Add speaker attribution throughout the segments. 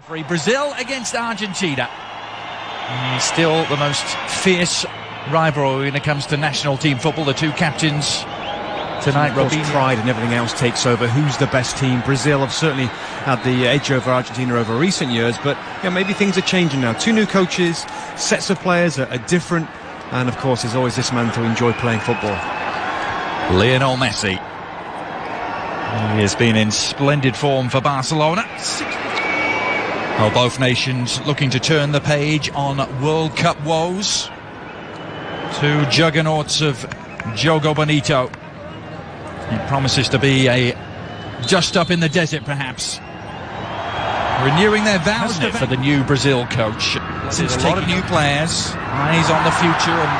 Speaker 1: Brazil against Argentina. Still the most fierce rivalry when it comes to national team football. The two captains tonight.
Speaker 2: Pride and everything else takes over. Who's the best team? Brazil have certainly had the edge over Argentina over recent years, but maybe things are changing now. Two new coaches, sets of players are different, and of course there's always this man to enjoy playing football.
Speaker 1: Lionel Messi. He has been in splendid form for Barcelona. Well, both nations looking to turn the page on World Cup woes. Two juggernauts of Jogo Bonito. He promises to be a just up in the desert, perhaps. Renewing their vows for the new Brazil coach. Since taking new players, eyes on the future, and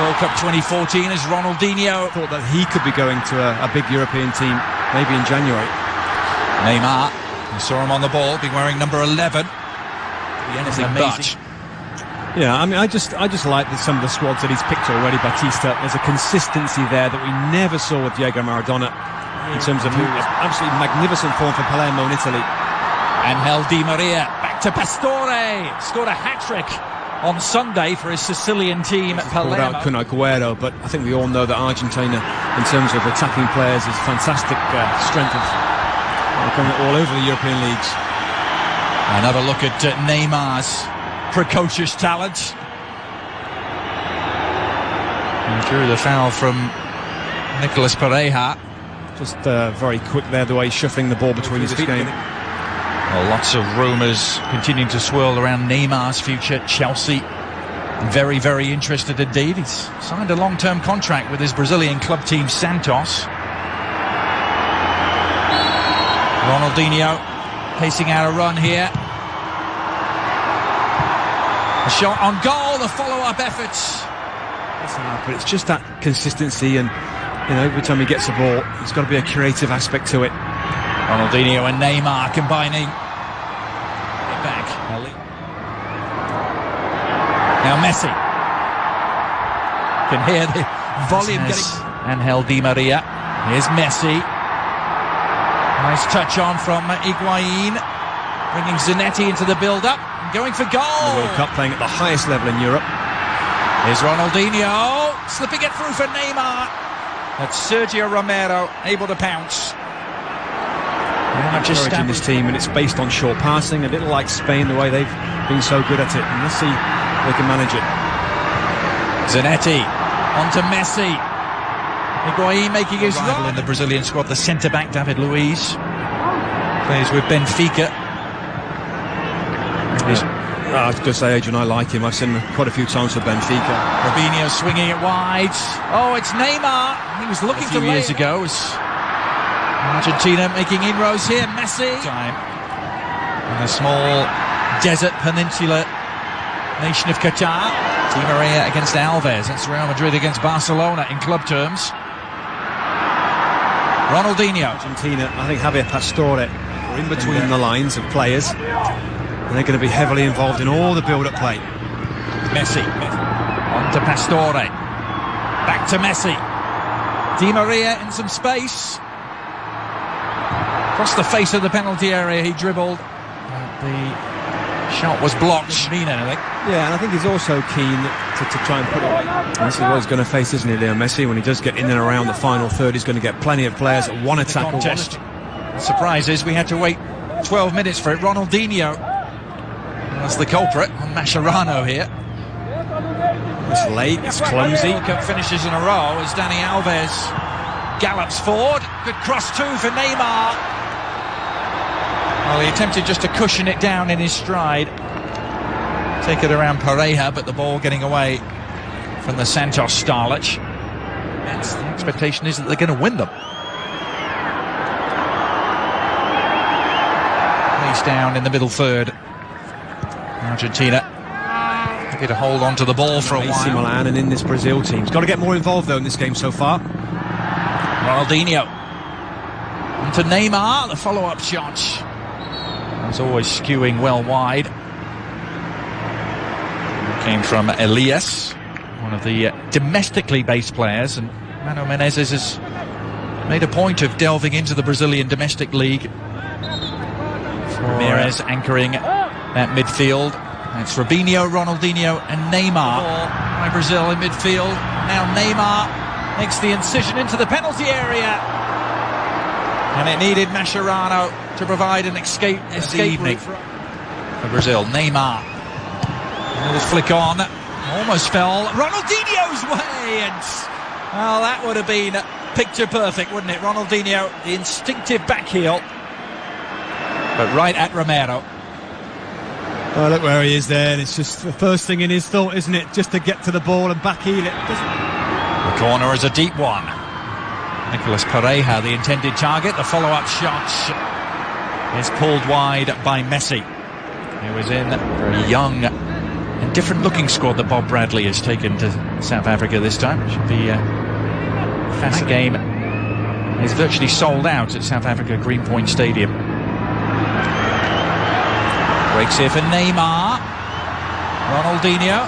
Speaker 1: World Cup 2014 as Ronaldinho.
Speaker 2: Thought that he could be going to a big European team, maybe in January.
Speaker 1: Neymar. We saw him on the ball, being wearing number 11. Anything amazing.
Speaker 2: Yeah, I mean, I just like some of the squads that he's picked already. Batista, there's a consistency there that we never saw with Diego Maradona in terms of absolutely magnificent form for Palermo in Italy.
Speaker 1: Angel Di Maria back to Pastore, scored a hat-trick on Sunday for his Sicilian team at Palermo.
Speaker 2: Kun Agüero, but I think we all know that Argentina, in terms of attacking players, is fantastic strength of all over the European leagues.
Speaker 1: Another look at Neymar's precocious talent. He drew the foul from Nicolas Pereira.
Speaker 2: Just very quick there, the way he's shuffling the ball between his feet.
Speaker 1: Well, lots of rumours continuing to swirl around Neymar's future. Chelsea very, very interested indeed. He's signed a long-term contract with his Brazilian club team Santos. Ronaldinho pacing out a run here. A shot on goal, the follow-up efforts.
Speaker 2: But it's just that consistency, and every time he gets the ball, there's got to be a creative aspect to it.
Speaker 1: Ronaldinho and Neymar combining. Back. Now Messi. Can hear the volume getting. Angel Di Maria. Here's Messi. Nice touch on from Higuain. Bringing Zanetti into the build-up. Going for goal.
Speaker 2: The World Cup, playing at the highest level in Europe.
Speaker 1: Here's Ronaldinho. Slipping it through for Neymar. That's Sergio Romero able to pounce.
Speaker 2: Just in this team, and it's based on short passing, a little like Spain, the way they've been so good at it. And let's see if they can manage it.
Speaker 1: Zanetti onto Messi. Higuain making his run in the Brazilian squad. The centre-back David Luiz plays with Benfica.
Speaker 2: I was going to say, Adrian, I like him. I've seen him quite a few times for Benfica.
Speaker 1: Robinho swinging it wide. Oh, it's Neymar. He was looking for years ago. Argentina making inroads here. Messi. Time. In a small desert peninsula nation of Qatar. Di Maria against Alves. That's Real Madrid against Barcelona in club terms. Ronaldinho.
Speaker 2: Argentina, I think Javier Pastore are in between the lines of players. And they're going to be heavily involved in all the build-up play.
Speaker 1: Messi. On to Pastore. Back to Messi. Di Maria in some space. Across the face of the penalty area he dribbled. The shot was blocked. Mean anything.
Speaker 2: Yeah, and I think he's also keen to try and put it away. And this is what he's going to face, isn't he, Leo Messi? When he does get in and around the final third, he's going to get plenty of players that want to tackle.
Speaker 1: Surprise is we had to wait 12 minutes for it. Ronaldinho was the culprit on Mascherano here.
Speaker 2: It's late, it's clumsy.
Speaker 1: World Cup finishes in a row as Dani Alves gallops forward. Good cross too for Neymar. Well, he attempted just to cushion it down in his stride. Take it around Pereira, but the ball getting away from the Santos starlet. The expectation is that they're going to win them. Place down in the middle third. Argentina happy to hold on to the ball for a while.
Speaker 2: Milan and in this Brazil team. He's got to get more involved though in this game so far.
Speaker 1: Ronaldinho. On to Neymar, the follow-up shot. As always skewing well wide. Came from Elias, one of the domestically based players, and Mano Menezes has made a point of delving into the Brazilian domestic league Ramirez anchoring that midfield. It's Robinho, Ronaldinho and Neymar. By Brazil in midfield. Now Neymar makes the incision into the penalty area. And it needed Mascherano to provide an escape route for Brazil. Neymar. Another flick on. Almost fell Ronaldinho's way. And, well, that would have been picture perfect, wouldn't it? Ronaldinho, the instinctive back heel. But right at Romero.
Speaker 2: Oh, look where he is there, and it's just the first thing in his thought, isn't it? Just to get to the ball and back heel it.
Speaker 1: The corner is a deep one. Nicolas Pereira, the intended target. The follow-up shot is pulled wide by Messi. He was in for a young and different-looking squad that Bob Bradley has taken to South Africa this time. It should be a fast game. It's virtually sold out at South Africa Greenpoint Stadium. Breaks here for Neymar. Ronaldinho.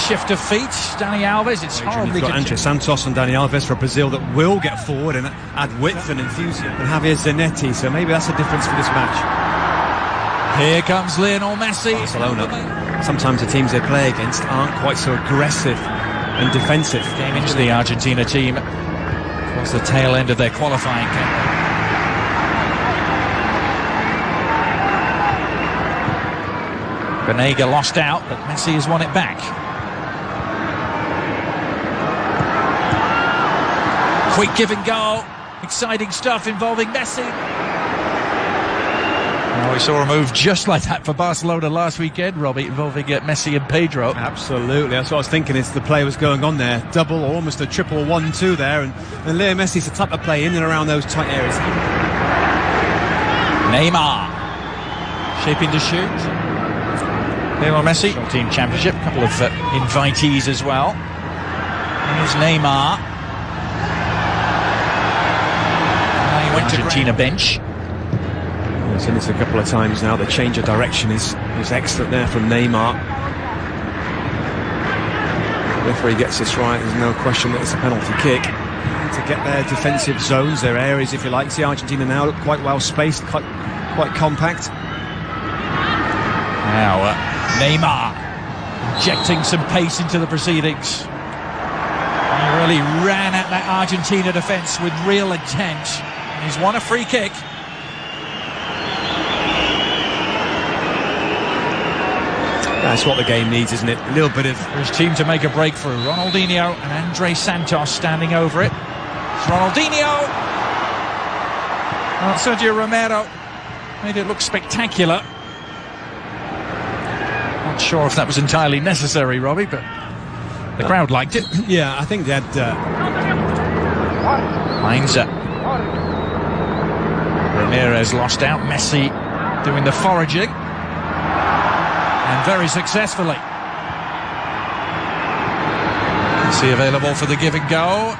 Speaker 1: Shift of feet. Dani Alves. It's horribly
Speaker 2: got Andre Santos and Dani Alves for Brazil that will get forward and add width and enthusiasm. And Javier Zanetti, so maybe that's a difference for this match.
Speaker 1: Here comes Lionel Messi.
Speaker 2: Barcelona. Sometimes the teams they play against aren't quite so aggressive and defensive.
Speaker 1: Came into the Argentina team towards the tail end of their qualifying campaign. Banega lost out, but Messi has won it back. Quick give and go. Exciting stuff involving Messi. Well, we saw a move just like that for Barcelona last weekend, Robbie, involving Messi and Pedro.
Speaker 2: Absolutely, that's what I was thinking as the play was going on there. Double or almost a triple 1-2 there, and Leo Messi's the type of play in and around those tight areas.
Speaker 1: Neymar shaping to shoot. Lionel Messi, team championship, a couple of invitees as well. Here's Neymar. He went to Argentina bench.
Speaker 2: I've seen this a couple of times now. The change of direction is excellent there from Neymar. The referee gets this right. There's no question that it's a penalty kick. To get their defensive zones, their areas, if you like. See Argentina now look quite well spaced, quite compact.
Speaker 1: Now Neymar injecting some pace into the proceedings. He really ran at that Argentina defence with real intent. He's won a free kick.
Speaker 2: That's what the game needs, isn't it? A little bit of...
Speaker 1: For his team to make a breakthrough. Ronaldinho and Andre Santos standing over it. It's Ronaldinho. Well, Sergio Romero made it look spectacular. Not sure if that was entirely necessary, Robbie, but the crowd liked it.
Speaker 2: Yeah, I think they had...
Speaker 1: Heinze. Ramirez lost out. Messi doing the foraging. And very successfully. Messi available for the give and go.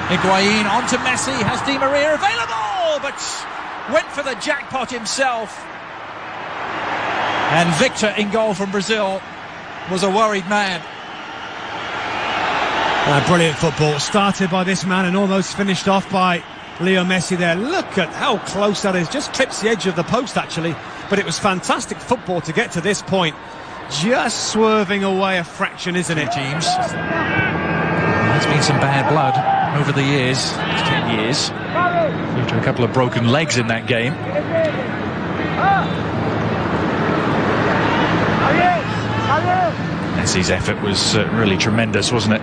Speaker 1: Higuain onto Messi. Has Di Maria available, but went for the jackpot himself. And Victor in goal from Brazil was a worried man.
Speaker 2: Brilliant football. Started by this man and almost finished off by Leo Messi there. Look at how close that is. Just trips the edge of the post, actually. But it was fantastic football to get to this point. Just swerving away a fraction, isn't it, James?
Speaker 1: There's been some bad blood over the years. 10 years. Due to a couple of broken legs in that game. Messi's effort was really tremendous, wasn't it?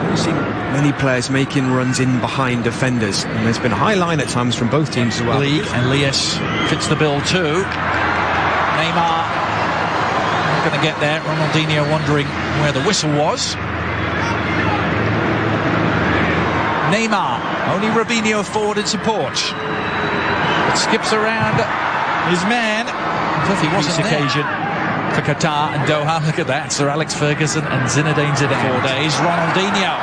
Speaker 2: We've seen many players making runs in behind defenders, and there's been a high line at times from both teams as well.
Speaker 1: League and Elias fits the bill too. Neymar not going to get there. Ronaldinho wondering where the whistle was. Neymar, only Robinho forward in support. It skips around his man. As if he wasn't occasion for Qatar and Doha. Look at that. Sir Alex Ferguson and Zinedine Zidane. 4 days. Ronaldinho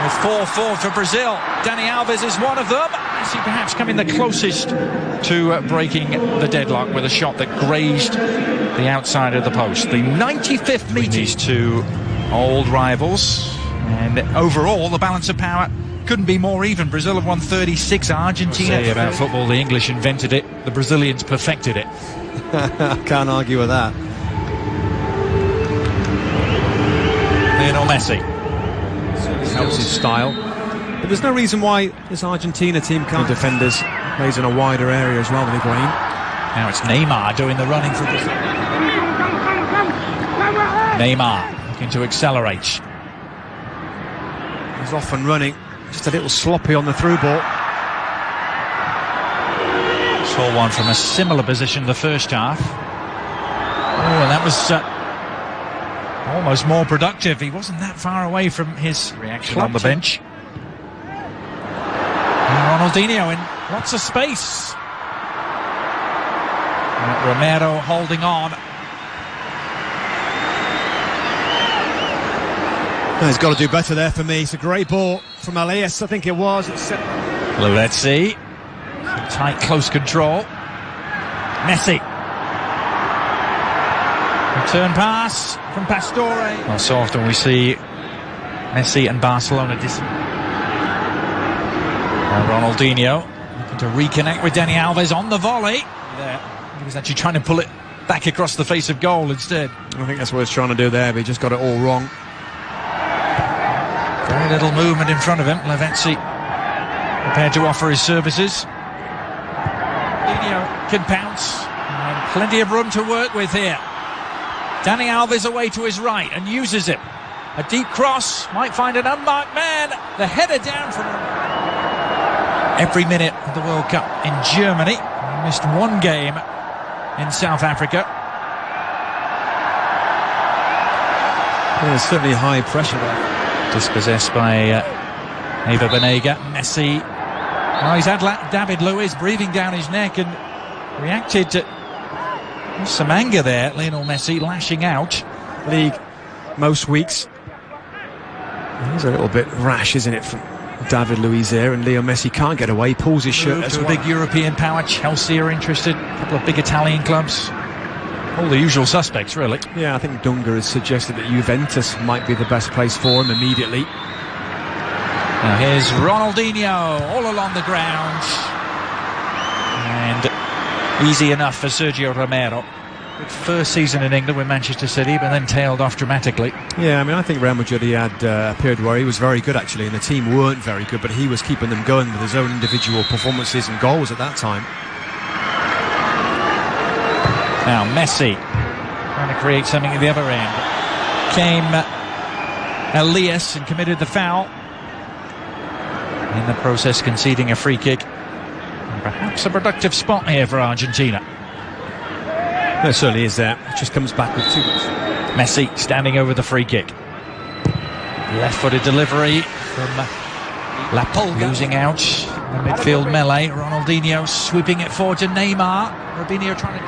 Speaker 1: with 4-4 for Brazil. Dani Alves is one of them. Is he perhaps coming the closest to breaking the deadlock with a shot that grazed the outside of the post? The 95th meeting. These two old rivals. And overall, the balance of power couldn't be more even. Brazil have won 36. Argentina. Say about football, the English invented it. the Brazilians perfected it.
Speaker 2: I can't argue with that.
Speaker 1: Lionel Messi.
Speaker 2: Helps his style. But there's no reason why this Argentina team can't. Defenders plays in a wider area as well than Higuain.
Speaker 1: Now it's Neymar doing the running for Brazil. Neymar looking to accelerate.
Speaker 2: He's off and running. Just a little sloppy on the through ball.
Speaker 1: Saw one from a similar position the first half. Oh, and that was almost more productive. He wasn't that far away from his reaction on the bench. And Ronaldinho in lots of space. And Romero holding on.
Speaker 2: He's got to do better there for me. It's a great ball from Elias, I think it was.
Speaker 1: Let's see. Tight, close control. Messi. Return pass from Pastore. Well, so often we see Messi and Barcelona Ronaldinho looking to reconnect with Dani Alves on the volley. There. He was actually trying to pull it back across the face of goal instead.
Speaker 2: I think that's what he's trying to do there, but he just got it all wrong.
Speaker 1: Very little movement in front of him. Lavezzi prepared to offer his services. Ronaldinho can pounce. And plenty of room to work with here. Dani Alves away to his right and uses it. A deep cross, might find an unmarked man. The header down from every minute of the World Cup in Germany. He missed one game in South Africa.
Speaker 2: Yeah, there's certainly high pressure there.
Speaker 1: Dispossessed by Eva Banega. Messi. Oh, he's had David Luiz breathing down his neck and reacted to some anger there. Lionel Messi lashing out.
Speaker 2: League most weeks. He's a little bit rash, isn't it, from David Luiz there, and Leo Messi can't get away, pulls his shirt
Speaker 1: to a big European power. Chelsea are interested, a couple of big Italian clubs, all the usual suspects really.
Speaker 2: Yeah, I think Dunga has suggested that Juventus might be the best place for him immediately.
Speaker 1: Now here's Ronaldinho all along the ground, and easy enough for Sergio Romero. Good first season in England with Manchester City, but then tailed off dramatically. Yeah,
Speaker 2: I mean, I think Real Madrid had a period where he was very good actually, and the team weren't very good, but he was keeping them going with his own individual performances and goals at that time.
Speaker 1: Now Messi trying to create something at the other end. Came Elias and committed the foul. In the process conceding a free kick. And perhaps a productive spot here for Argentina.
Speaker 2: There certainly is there. It just comes back with too much.
Speaker 1: Messi standing over the free kick. Left-footed delivery from La Pulga. Losing out the midfield melee. Ronaldinho sweeping it forward to Neymar. Robinho trying to...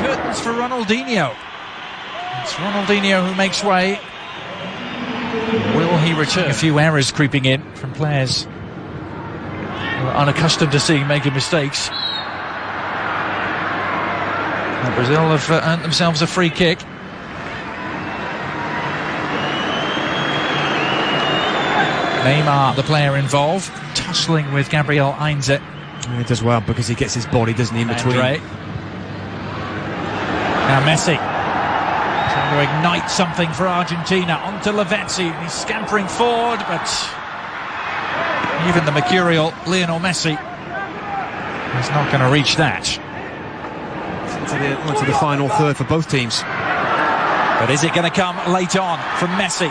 Speaker 1: Curtains for Ronaldinho. It's Ronaldinho who makes way. Will he return? A few errors creeping in from players unaccustomed to seeing making mistakes. Now Brazil have earned themselves a free kick. Neymar, the player involved, tussling with Gabriel Heinze.
Speaker 2: He does well because he gets his body, doesn't he, in between.
Speaker 1: Now Messi trying to ignite something for Argentina. Onto Lavezzi. He's scampering forward, but even the mercurial Lionel Messi is not going to reach that.
Speaker 2: Into the final third for both teams.
Speaker 1: But is it going to come late on from Messi?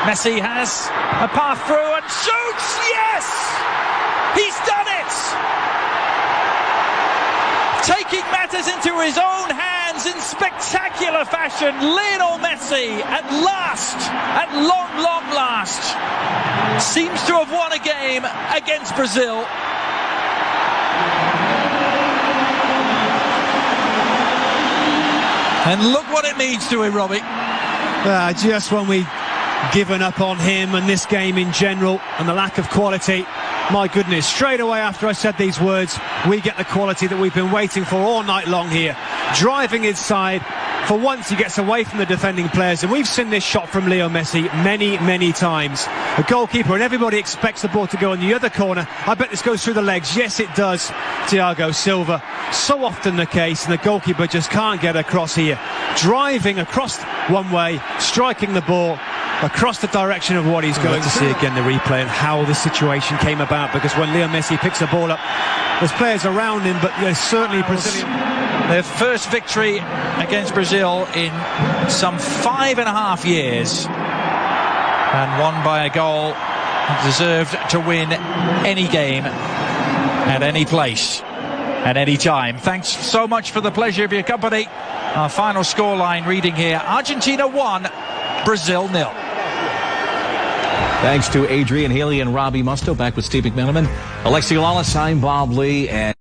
Speaker 1: Messi has a path through and shoots! Yes! He's done it! Taking matters into his own hands in spectacular fashion, Lionel Messi at last, at long last, seems to have won a game against Brazil. And look what it means to him, Robbie.
Speaker 2: Just when we've given up on him and this game in general and the lack of quality, my goodness, straight away after I said these words, we get the quality that we've been waiting for all night long here. Driving inside, For once, he gets away from the defending players, and we've seen this shot from Leo Messi many times. The goalkeeper and everybody expects the ball to go in the other corner. I bet this goes through the legs. Yes, it does, Thiago Silva. So often the case, and the goalkeeper just can't get across here. Driving across one way, striking the ball across the direction of what he's going to see again, the replay and how this situation came about, because when Leo Messi picks the ball up, there's players around him, but there's certainly Brazilian.
Speaker 1: Their first victory against Brazil in some 5.5 years, and won by a goal. Deserved to win any game at any place at any time. Thanks so much for the pleasure of your company. Our final scoreline reading here: Argentina 1, Brazil 0.
Speaker 3: Thanks to Adrian Haley and Robbie Musto. Back with Steve McMenamin, Alexi Lawless, I'm Bob Lee, and